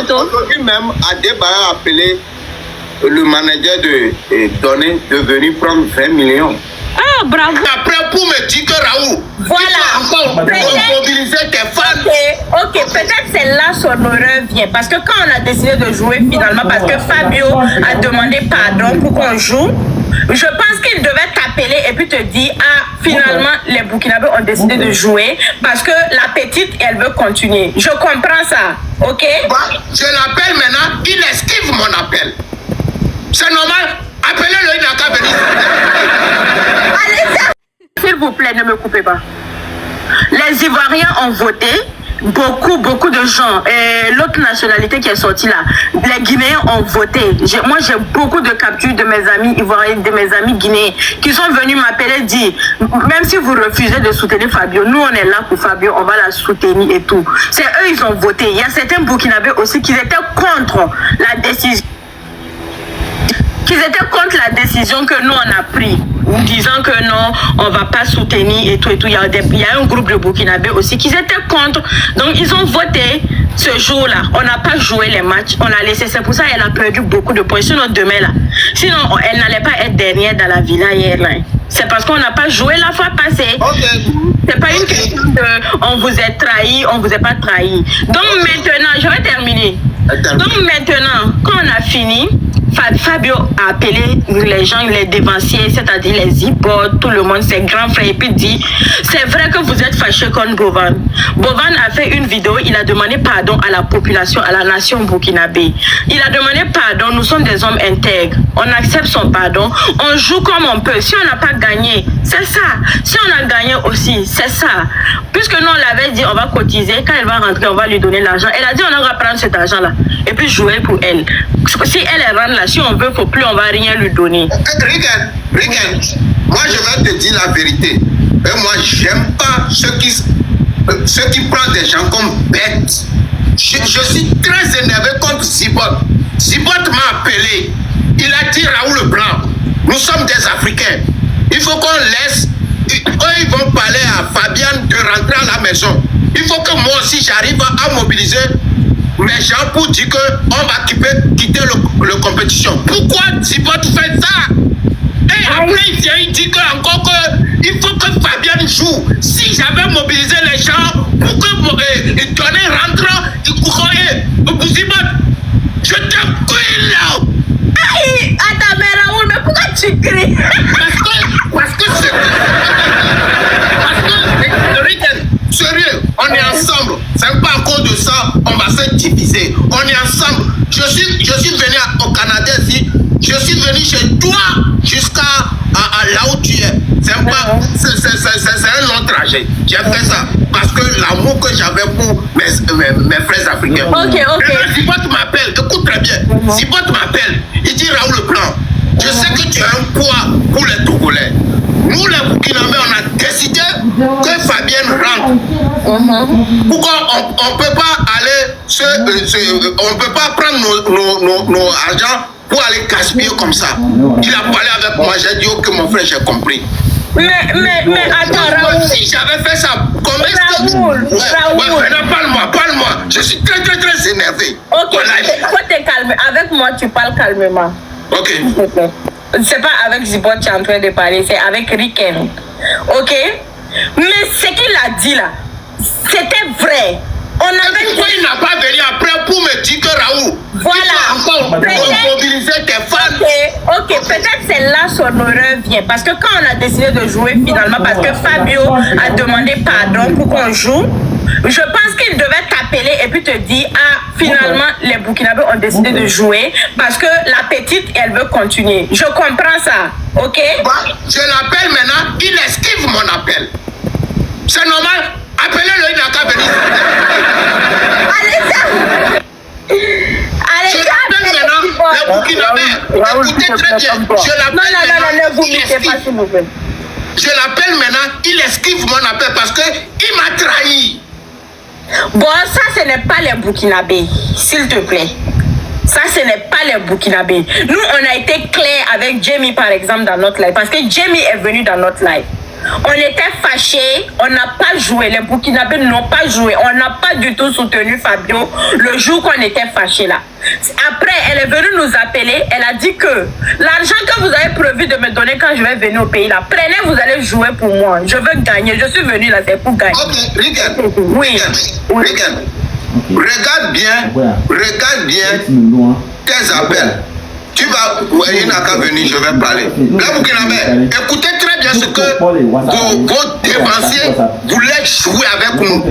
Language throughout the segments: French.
Aujourd'hui même, Adeba a appelé le manager de venir prendre 20 millions. Ah, bravo. Après, pour me dire que Raoult, voilà. Encore mobiliser tes fans. Ok, peut-être c'est là son erreur vient. Parce que quand on a décidé de jouer finalement, parce que Fabio a demandé pardon pour qu'on joue, je pense qu'il devait t'appeler et puis te dire, ah, finalement, les Burkinabés ont décidé de jouer parce que la petite, elle veut continuer. Je comprends ça, ok? Je l'appelle maintenant, il esquive mon appel. C'est normal. Appelez-le, il n'a qu'à venir. Allez, s'il vous plaît, ne me coupez pas. Les Ivoiriens ont voté. Beaucoup de gens. Et l'autre nationalité qui est sortie là, les Guinéens ont voté. Moi, j'ai beaucoup de captures de mes amis ivoiriens, de mes amis guinéens, qui sont venus m'appeler, dire, même si vous refusez de soutenir Fabio, nous, on est là pour Fabio, on va la soutenir et tout. C'est eux, ils ont voté. Il y a certains Burkinabés aussi qui étaient contre la décision. Qu'ils étaient contre la décision que nous, on a prise, disant que non, on ne va pas soutenir et tout et tout. Il y a un groupe de Burkinabés aussi qui étaient contre. Donc, ils ont voté ce jour-là. On n'a pas joué les matchs, on a laissé. C'est pour ça qu'elle a perdu beaucoup de points. Sinon, demain, là, sinon, elle n'allait pas être dernière dans la Villa hier, là. C'est parce qu'on n'a pas joué la fois passée. Okay. C'est pas une question de on vous a trahi, on vous a pas trahi. Donc maintenant, je vais terminer. Donc maintenant, quand on a fini, Fabio a appelé les gens, les dévanciers, c'est-à-dire les hypotes, tout le monde, ses grands frères, et puis dit, c'est vrai que vous êtes fâchés contre Bovan. Bovan a fait une vidéo, il a demandé pardon à la population, à la nation burkinabé. Il a demandé pardon, nous sommes des hommes intègres. On accepte son pardon, on joue comme on peut. Si on n'a pas gagné, c'est ça. Si on a gagné aussi, c'est ça. Puisque nous, on l'avait dit, on va cotiser, quand elle va rentrer, on va lui donner l'argent. Elle a dit, on va prendre cet argent-là et puis jouer pour elle. Si elle rentre là, si on veut, faut plus, on va rien lui donner. Regarde, moi je vais te dire la vérité. Et moi, j'aime pas ceux qui prennent des gens comme bêtes. Je suis très énervé contre Zibot. Zibot m'a appelé. Il a dit Raoult Leblanc, nous sommes des Africains. Il faut qu'on laisse. Eux, ils vont parler à Fabienne de rentrer à la maison. Il faut que moi aussi j'arrive à mobiliser mes gens pour dire qu'on va quitter le compétition. Pourquoi Zibot fait ça? Et après, il dit encore qu'il faut que Fabienne joue. Si j'avais mobilisé les gens pour que donner rentrant, Zibot, je te couille là. Aïe, attends, mais Raoult, mais pourquoi tu cries? Parce que sérieux, on est ensemble. C'est pas à cause de ça, on va se diviser. On est ensemble. Je suis venu au Canada ici. Je suis venu chez toi jusqu'à là où tu es. C'est un long trajet. J'ai fait ça parce que l'amour que j'avais pour mes frères africains. Ok. Et Zibot m'appelle, écoute très bien. Zibot m'appelle, il dit Raoult Leblanc, je sais que tu as un poids pour les Togolais. Nous, les Burkinabés, on a décidé que Fabienne rentre. Pourquoi on ne peut pas aller, on ne peut pas prendre nos argent pour aller gaspiller comme ça. Il a parlé avec moi, j'ai dit ok mon frère, j'ai compris. Mais attends, Raoult. Si j'avais fait ça, comment est-ce que... Raoult. Parle-moi. Je suis très énervé. Ok, faut te calmer. Avec moi, tu parles calmement. Ok. C'est pas avec Zibot que tu es en train de parler, c'est avec Riken. Ok? Mais ce qu'il a dit là, c'était vrai. Pourquoi il n'a pas venu après pour me dire que Raoult, voilà, encore mobiliser tes fans? Ok, peut-être c'est là son erreur vient. Parce que quand on a décidé de jouer finalement, parce que Fabio a demandé pardon pour qu'on joue, je pense qu'il devait t'appeler et puis te dire, ah, finalement, les Burkinabés ont décidé de jouer parce que la petite, elle veut continuer. Je comprends ça, ok? Je l'appelle maintenant, il esquive mon appel. C'est normal. Appelez-le, il n'a qu'à venir. Allez, le Burkinabé, écoutez très bien. Je l'appelle maintenant, je l'appelle maintenant, il esquive mon appel parce qu'il m'a trahi. Bon, ça, ce n'est pas les Burkinabés, s'il te plaît. Ça, ce n'est pas les Burkinabés. Nous, on a été clair avec Jamie, par exemple, dans notre live. Parce que Jamie est venu dans notre live. On était fâchés, on n'a pas joué. Les Burkinabés n'ont pas joué. On n'a pas du tout soutenu Fabio le jour qu'on était fâchés là. Après, elle est venue nous appeler. Elle a dit que l'argent que vous avez prévu de me donner quand je vais venir au pays là, prenez, vous allez jouer pour moi. Je veux gagner. Je suis venue là, c'est pour gagner. Ok, regarde. Oui. Regarde. Regarde bien tes appels. Tu vas, il n'a qu'à venir, je vais parler. Là, Burkinabé, écoutez très bien ce que vos dévanciers voulaient jouer avec nous. Non,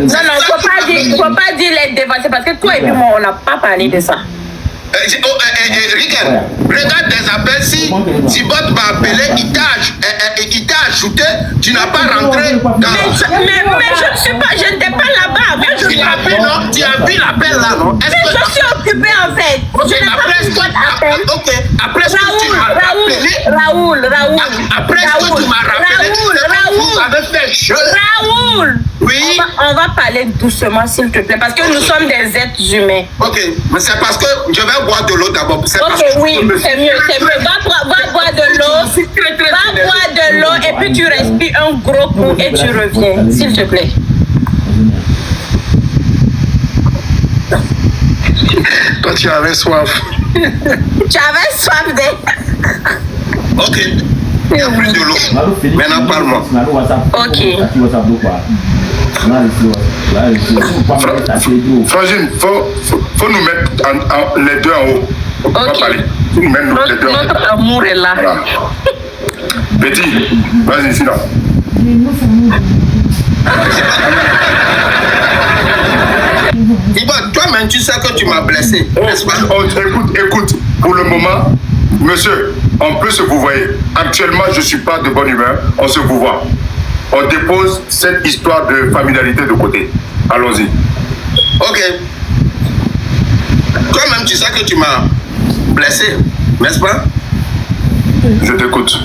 il ne faut pas dire les dévanciers parce que toi et puis moi, on n'a pas parlé de ça. Regarde des appels. Si Bot m'a appelé, il t'a ajouté, tu n'as pas rentré dans. Mais je n'étais pas là-bas. Tu l'as appelé, non? Tu as vu l'appel là, non? Mais je suis occupée en fait. Je n'ai pas vu votre appel. Ok, après ce que tu m'as rappelé. Raoul. Après ce que tu m'as rappelé, vous avez fait jeu. Raoul. Oui. On va parler doucement, s'il te plaît, parce que nous sommes des êtres humains. Ok, mais c'est parce que je vais boire de l'eau d'abord. Ok, oui, c'est mieux. Va boire de l'eau. Va boire de l'eau et puis tu respires un gros coup et tu reviens, s'il te plaît. Toi, tu avais soif. Tu avais soif de... Ok. Il n'y a plus de l'eau. Maintenant, parle-moi. Ok. Frangine, faut nous mettre les deux en haut. On va parler. Faut nous mettre les deux en haut. Notre amour est là. Voilà. Petit, vas-y, ici là. Toi-même, tu sais que tu m'as blessé, n'est-ce pas? Écoute, pour le moment, monsieur, on peut se vouvoyer. Actuellement, je ne suis pas de bonne humeur, on se vouvoie. On dépose cette histoire de familiarité de côté. Allons-y. Ok. Toi-même, tu sais que tu m'as blessé, n'est-ce pas? Je t'écoute.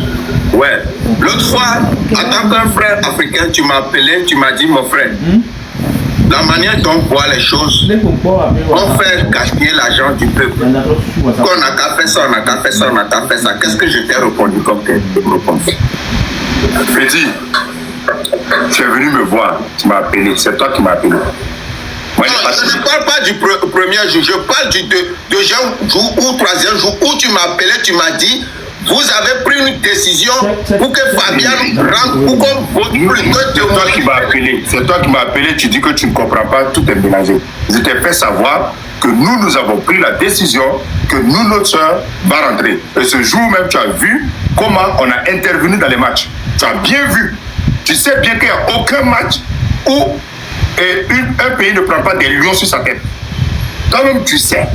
Ouais. L'autre fois, en tant qu'un frère africain, tu m'as appelé, tu m'as dit, mon frère, la manière dont on voit les choses, on fait gaspiller l'argent du peuple. Qu'on n'a qu'à faire ça, on n'a qu'à faire ça, on n'a qu'à faire ça. Qu'est-ce que je t'ai répondu comme réponse? Petit, tu es venu me voir, tu m'as appelé, c'est toi qui m'as appelé. Moi, non, je ne parle pas du premier jour, je parle du deuxième jour ou troisième jour où tu m'as appelé, tu m'as dit, vous avez pris une décision pour que Fabienne rentre, pour qu'on vote pour le code de C'est toi qui m'as appelé, c'est toi qui m'as appelé, tu dis que tu ne comprends pas, tout est mélangé. Je t'ai fait savoir que nous avons pris la décision que nous, notre soeur, va rentrer. Et ce jour même, tu as vu comment on a intervenu dans les matchs. Tu as bien vu. Tu sais bien qu'il n'y a aucun match où un pays ne prend pas des lions sur sa tête. Toi-même, tu sais.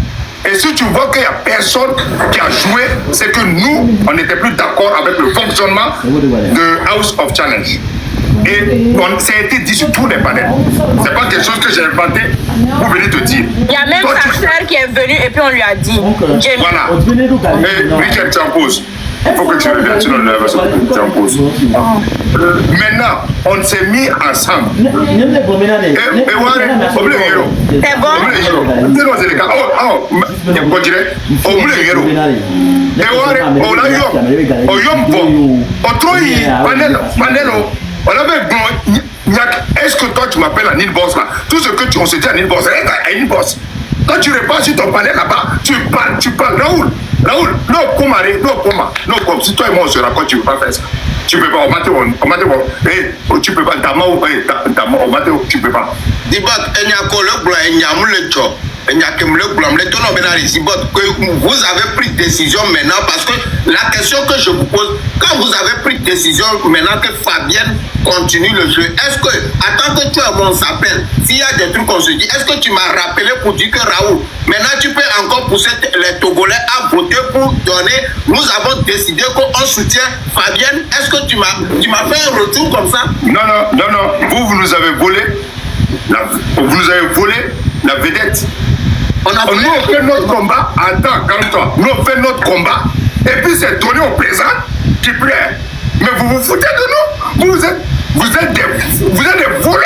Et si tu vois qu'il n'y a personne qui a joué, c'est que nous, on n'était plus d'accord avec le fonctionnement de House of Challenge. Et ça a été dit sur tous les panels. C'est pas quelque chose que j'ai inventé pour venir te dire. Il y a même sa sœur qui est venue et puis on lui a dit. Voilà. Et Richard, tu en poses. Il faut que tu reviennes sur le version que tu en poses. Maintenant, on s'est mis ensemble. Et voilà, c'est bon? On avait bon, est-ce que toi tu m'appelles à Nilboss là? Tout ce que on se dit à Nilboss, à Nilboss. Quand tu repars sur ton panel là-bas, tu parles. Raoul, non, si toi et moi on se raconte, tu ne peux pas faire ça. Tu peux pas, tu peux pas, tu peux pas. Dibat, il y a un blanc, il y a un job. Il y a vous avez pris décision maintenant parce que la question que je vous pose, quand vous avez pris décision maintenant que Fabienne continue le jeu, est-ce que, attends que tu as mon s'appelle, s'il y a des trucs qu'on se dit, est-ce que tu m'as rappelé pour dire que Raoul, maintenant tu peux encore pousser les Togolais à voter pour donner, nous avons décidé qu'on soutient Fabienne, est-ce que tu m'as fait un retour comme ça? Non, vous nous avez volé, la vedette. Nous on fait notre combat, attends, calme-toi, nous on fait notre combat, et puis c'est donné au présent qui plaît. Mais vous vous foutez de nous, vous êtes des voleurs.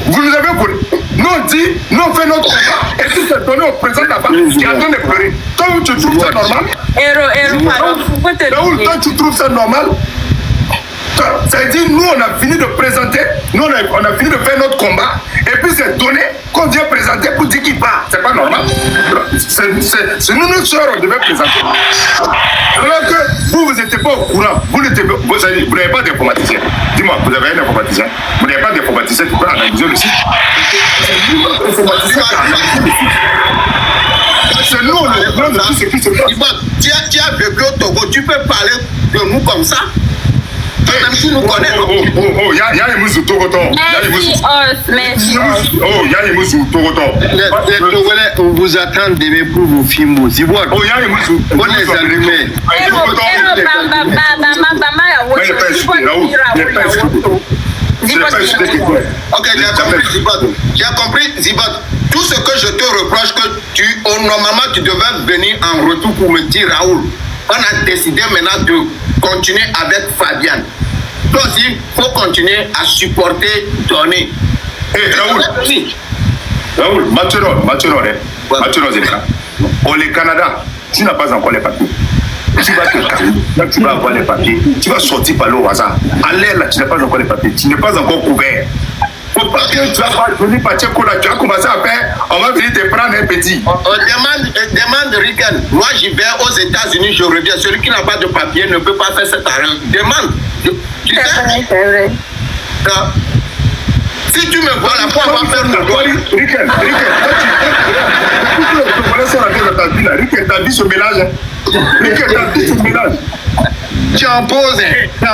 Vous nous avez volé. Nous on dit, nous on fait notre combat, et puis c'est donné au président là-bas qui est en train de pleurer. Toi, tu trouves ça normal? Raoul, toi, tu trouves ça normal? C'est-à-dire, nous, on a fini de présenter, nous, on a fini de faire notre combat, et puis c'est donné qu'on vient présenter pour dire qu'il part. C'est pas normal. C'est nous, notre soeur, on devait présenter. Alors que vous n'étiez pas au courant. Vous n'avez pas d'informaticien. Dis-moi, vous avez un informaticien. Vous n'avez pas d'informaticien qui peut analyser le site. C'est nous, notre informaticien qui a analysé le site. C'est nous, le plan de tout ce qui se passe. Tu as vécu au Togo, tu peux parler de nous comme ça? Même si nous connaissons. Oh, il y a les mousses Togoton. Merci. Oh, il y a les mousses Togoton. Les Togolais, on vous attend demain pour vos films. Ziboua. Oh, il y a les mousses. On les allumait. Ok, j'ai compris, Zibot. Tout ce que je te reproche, que normalement tu devais venir en retour pour me dire, Raoul, on a décidé maintenant de continuer avec Fabian. Toi aussi, il faut continuer à supporter Tony. Raoul, Mathieu, au Canada, tu n'as pas encore les papiers. Tu vas te calmer, là tu vas avoir les papiers, tu vas sortir par le hasard. À l'air là, tu n'as pas encore les papiers, tu n'es pas encore couvert. Faut pas que tu vas venir par Tchékola, tu vas commencer à faire, on va venir te prendre un petit. Demande Rican, moi j'y vais aux États-Unis, je reviens. Celui qui n'a pas de papier ne peut pas faire cet arrêt. Demande. Tu sais? C'est vrai. Si tu me vois la fois, on va faire ta loi. Rican, ta vie se mélange. Tu en poses. Il n'y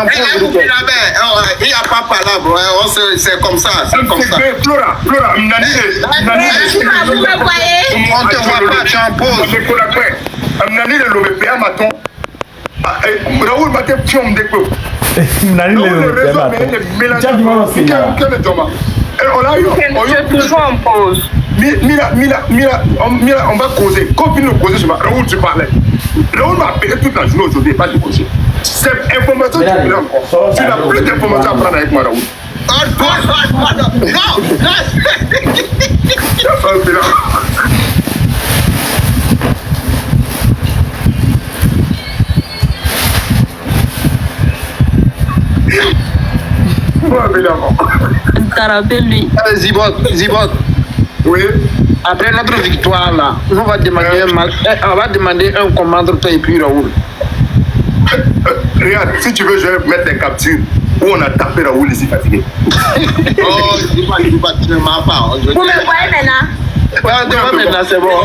a pas palabre. C'est comme ça. C'est comme ça. Flora, Vous me voyez? On ne te voit pas, tu en poses. Raoul m'a fait fion de quoi? Je toujours en pause. Mira, on va causer. Quand on finit de causer, je vais Raoul, tu parlais. Raoul m'a appelé toute la journée aujourd'hui, pas de causer. Cette information, tu l'as encore. Tu n'as plus d'informations à prendre avec moi, Raoul. Lui. Zibot. Oui. Après notre victoire là, on va demander un commandant et puis Raoul. Regarde, si tu veux, je vais mettre des captures où on a tapé Raoul ici fatigué. Oh, Zibot, tu ne m'as pas. Vous me voyez maintenant? Ouais, maintenant c'est bon.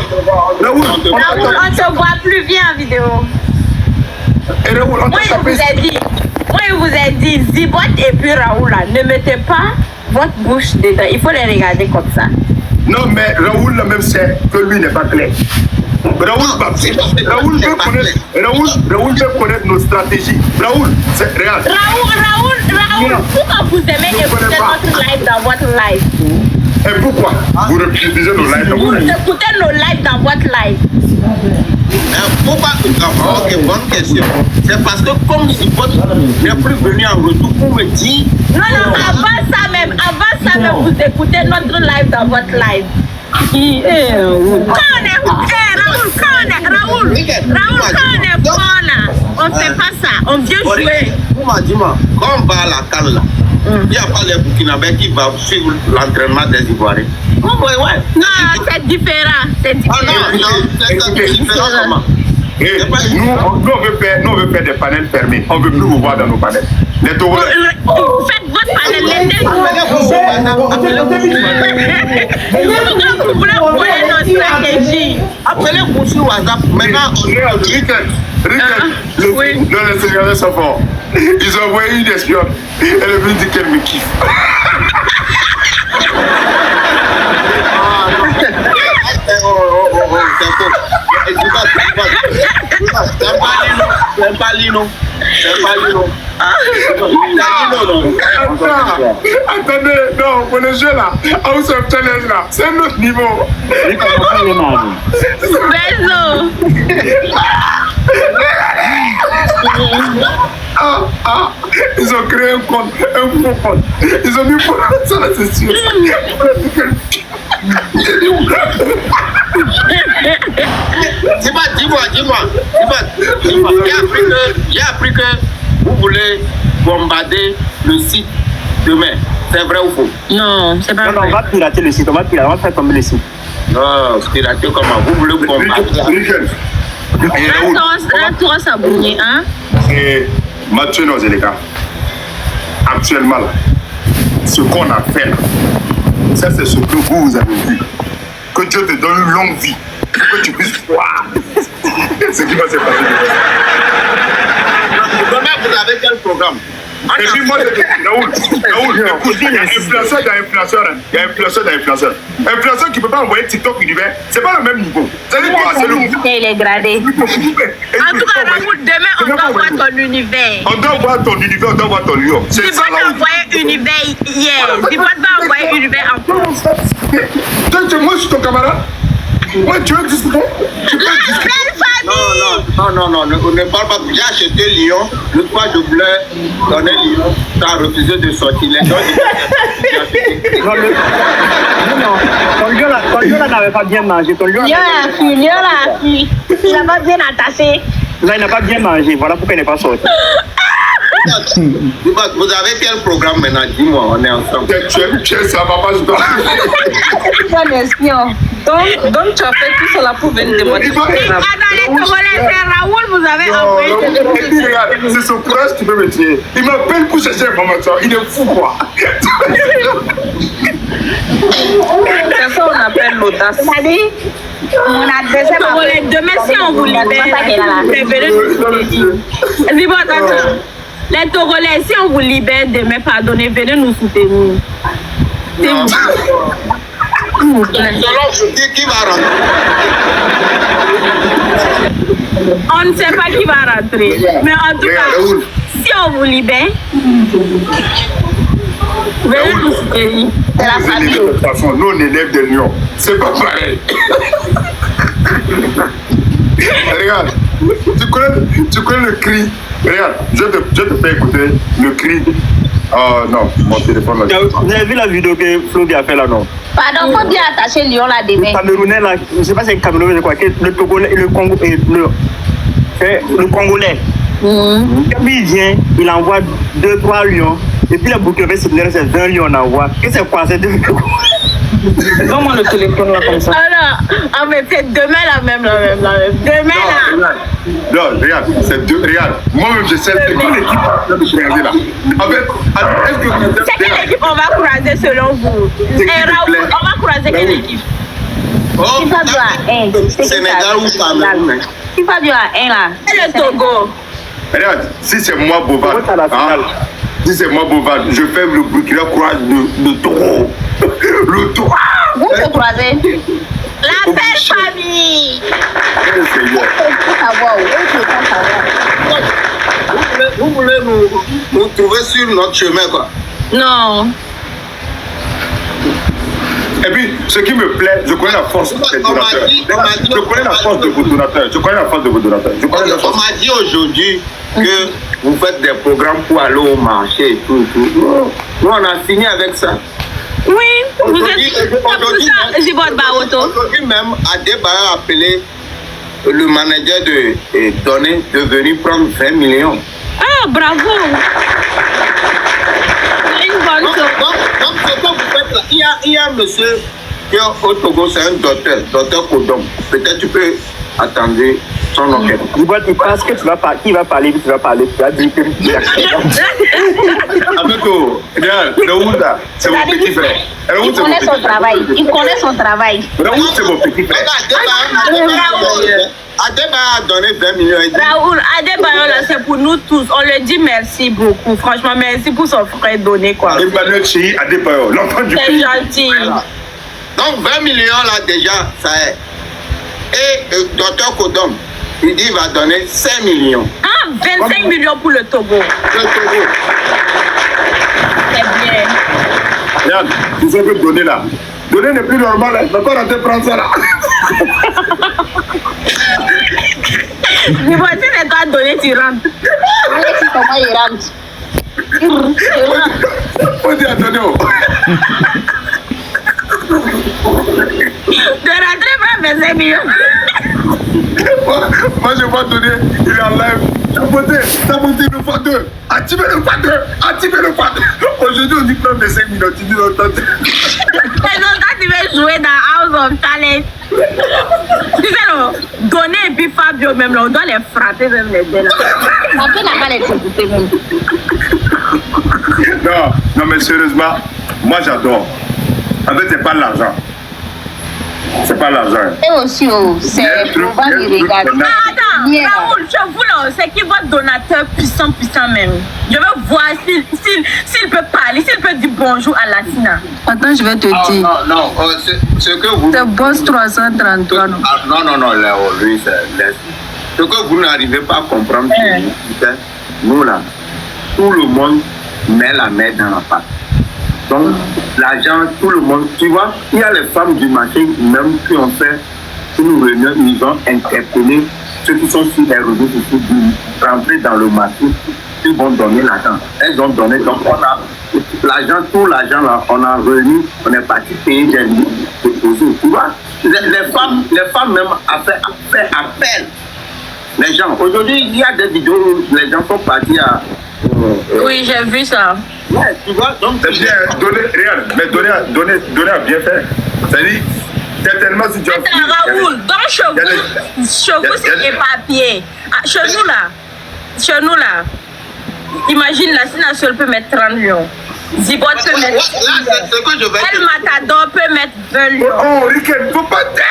Raoul, Raoul, on ne se voit plus bien en vidéo. Et Raoul, on Moi, t'a je vous tapé. ai dit, Zibot et puis Raoul, là, ne mettez pas votre bouche dedans. Il faut les regarder comme ça. Non, mais Raoul, là même, c'est que lui n'est pas clair. Raoul veut connaître nos stratégies. Raoul, regarde. Raoul, pourquoi vous aimez écouter notre live dans votre live? Et pourquoi vous refusez nos lives? Vous écoutez nos lives dans votre live. Pourquoi? Ok, bonne question. C'est parce que comme Zibot n'est plus venu en retour pour me dire. Non, avant ça même, vous écoutez notre live dans votre live. Raoul, quand on est bon là, on fait pas ça, on vient jouer. Dis-moi, quand on va à la canne là, il n'y a pas les Burkinabés qui vont suivre l'entraînement des Ivoiriens. Non, c'est différent. Ah non, c'est différent comment? Nous, on veut faire des panels fermés. On ne veut plus vous voir dans nos panels. Les Togolais. Vous faites votre panel. Vous voulez voler nos stratégies. Appelez-vous sur WhatsApp. Maintenant, Les Sénégalais sont forts. Ils ont envoyé une espionne. Elle est venue dire qu'elle me kiffe. C'est pas Lino. Attendez, non, pour le jeu là, House of Challenge là, c'est un autre niveau. Ils ont créé un compte, un faux compte. Ils ont mis pour ça là, c'est sûr. Dis-moi. J'ai appris que vous voulez bombarder le site demain. C'est vrai ou faux? Non, c'est pas vrai. On va pirater le site, on va faire tomber le site. Non, pirater comment? Vous voulez bombarder? La tour s'abonner, hein? C'est Mathieu Nozéleka. Actuellement, là, ce qu'on a fait, là, ça c'est ce que vous avez vu. Que Dieu te donne une longue vie. Que tu puisses voir ce qui va se passer. Demain, vous avez quel programme? Et puis moi, je te dis, Raoul, écoute, il y a influenceur d'influenceur. Influenceur qui ne peut pas envoyer TikTok univers, c'est pas le même niveau. C'est-à-dire quoi? C'est le niveau. Il est gradé. En tout cas, Raoul, demain, on doit voir ton univers. On doit voir ton univers, on doit voir ton lion. C'est ça, Zibot a envoyé univers hier. Zibot va envoyer univers encore. Moi, je suis ton camarade. Moi, tu veux discuter? Tu peux discuter. Non, on ne parle pas. J'ai acheté Lyon. L'autre fois, je voulais donner Lyon. Tu as refusé de sortir. Les gens Ton lion là n'avait pas bien mangé. Ton lion Lion a fui. Il n'a pas bien attaché. là, il n'a pas bien mangé. Voilà pourquoi il n'est pas sorti. Vous avez quel programme maintenant? Dis-moi, on est ensemble. Tu es ça, papa, je dois. Tu es un espion. Donc tu as fait tout cela pour venir demander. Les Togolais, c'est Raoul, vous avez envoyé. Regarde, c'est son courage qui peut me tuer. Il m'appelle pour chercher l'information. Il est fou, quoi. C'est ça qu'on appelle l'audace. Mon adresse est Togolais. Demain, si on vous libère, les Togolais, si on vous libère demain, pardonnez, venez nous soutenir. Qui va rentrer? On ne sait pas qui va rentrer. Mais en tout cas, si on vous libère, venez nous soutenir. C'est la famille. De toute façon, nous, on élève des lions. C'est pas pareil. Regarde, tu connais le cri. Regarde, je te fais écouter le cri. Oh non, mon téléphone là. Vous avez vu la vidéo que Flo a fait là, non? Pardon, faut bien attacher Lyon là Le demain. Camerounais là, je ne sais pas si c'est Camerounais, je crois, le Togolais, le Congo, le Congolais. Quand il vient, il envoie 2-3 lions. Et puis la Burkinabé, c'est 20 lions on envoie. Qu'est-ce que c'est quoi? C'est 2 lions. Donne-moi le téléphone là comme ça. Alors, mais c'est demain la même. Demain là. Non, regarde, c'est deux. Regarde, moi-même, je sais c'est quelle équipe de regarder là. En fait, est-ce que vous C'est quelle équipe on va croiser selon vous? Raoul, on va croiser quelle équipe? Sénégal ou Cameroun? Qui va bien à 1 là? C'est le Togo. Regarde, si c'est moi, Bovad, si c'est moi, Bovad, je fais le Burkina croise le taureau. Le taureau. Vous se croisez? La belle famille. Vous voulez nous trouver sur notre chemin, quoi? Non. Et puis, ce qui me plaît, je connais la force des donateurs. Je connais la force de vos donateurs. On m'a dit aujourd'hui que vous faites des programmes pour aller au marché et tout. Nous, on a signé avec ça. Oui, vous êtes aujourd'hui même, Adeba a appelé le manager de donner de venir prendre 20 millions. Ah, bravo! Une bonne chose. Donc, ce que vous faites là, il y a un monsieur qui est au Togo, c'est un docteur Kodom. Peut-être tu peux attendre son enquête. Parce que tu vas parler, tu vas parler, tu vas dire que... Ameto, regarde, Raoul là, c'est mon petit frère. Il connaît son travail. Raoul, c'est mon petit frère. Adeba a donné 20 millions. Raoul, Adebayo là, c'est pour nous tous. On lui dit merci beaucoup. Franchement, merci pour son frère donné quoi. Emmanuel Chéri Adebayo, l'enfant du C'est pays. gentil. Donc 20 millions là déjà, ça est. Et le docteur Kodom, il dit qu'il va donner 5 millions. Ah, 25 millions pour le Togo. Le Togo. C'est bien. Regarde, tu sais que donner là. Donner n'est plus normal, hein. Il va pas rentrer prendre ça là. Mais voici les toi donner, tu rentres. Comment il rentre? On dit attendez. De rentrer pas 25 millions. Moi, je vais donner, il enlève. Saboter le fois 2. Activer le fois 2. Activer le fois 2. Aujourd'hui, on dit que 25 millions. Tu dis non, Et donc, quand tu veux jouer dans House of Talent, tu sais, non, donner et puis Fabio, même là, on doit les frapper, même les deux là. Fabio n'a pas les écouter, même. Non, mais sérieusement, moi, j'adore. En fait, c'est pas l'argent. C'est pas l'argent. Et aussi, c'est pour voir les regards. Attends, Raoul, je vous là, c'est qui votre donateur puissant même. Je veux voir s'il peut parler, s'il peut dire bonjour à Latina. Attends, je vais te dire. Non, ce que vous... C'est Boss 333. Non, Léo, lui, c'est... Ce que vous n'arrivez pas à comprendre, c'est nous là, tout le monde met la main dans la pâte. Donc, l'argent, tout le monde, tu vois, il y a les femmes du marché même qui ont fait une réunion, ils ont interpellé ceux qui sont sur les réseaux sociaux pour rentrer dans le marché, ils vont donner l'argent. Elles ont donné, donc on a l'argent, tout l'argent là, on a réuni, on est parti payer des déposés. Tu vois, les femmes même ont fait appel. Les gens, aujourd'hui, il y a des vidéos où les gens sont partis à... Oui, j'ai vu ça. Ouais, tu vois, donc... C'est bien, donner à bien faire. C'est-à-dire, certainement si tu as... Attends, Raoul, donc chez vous, c'est éparpillé. Chez nous là, imagine la Sina seule peut mettre 30 millions. Zibot peut mettre... Là, c'est ce que je vais El Matador peut mettre 20 millions. Oh, Rick, il ne faut pas dire.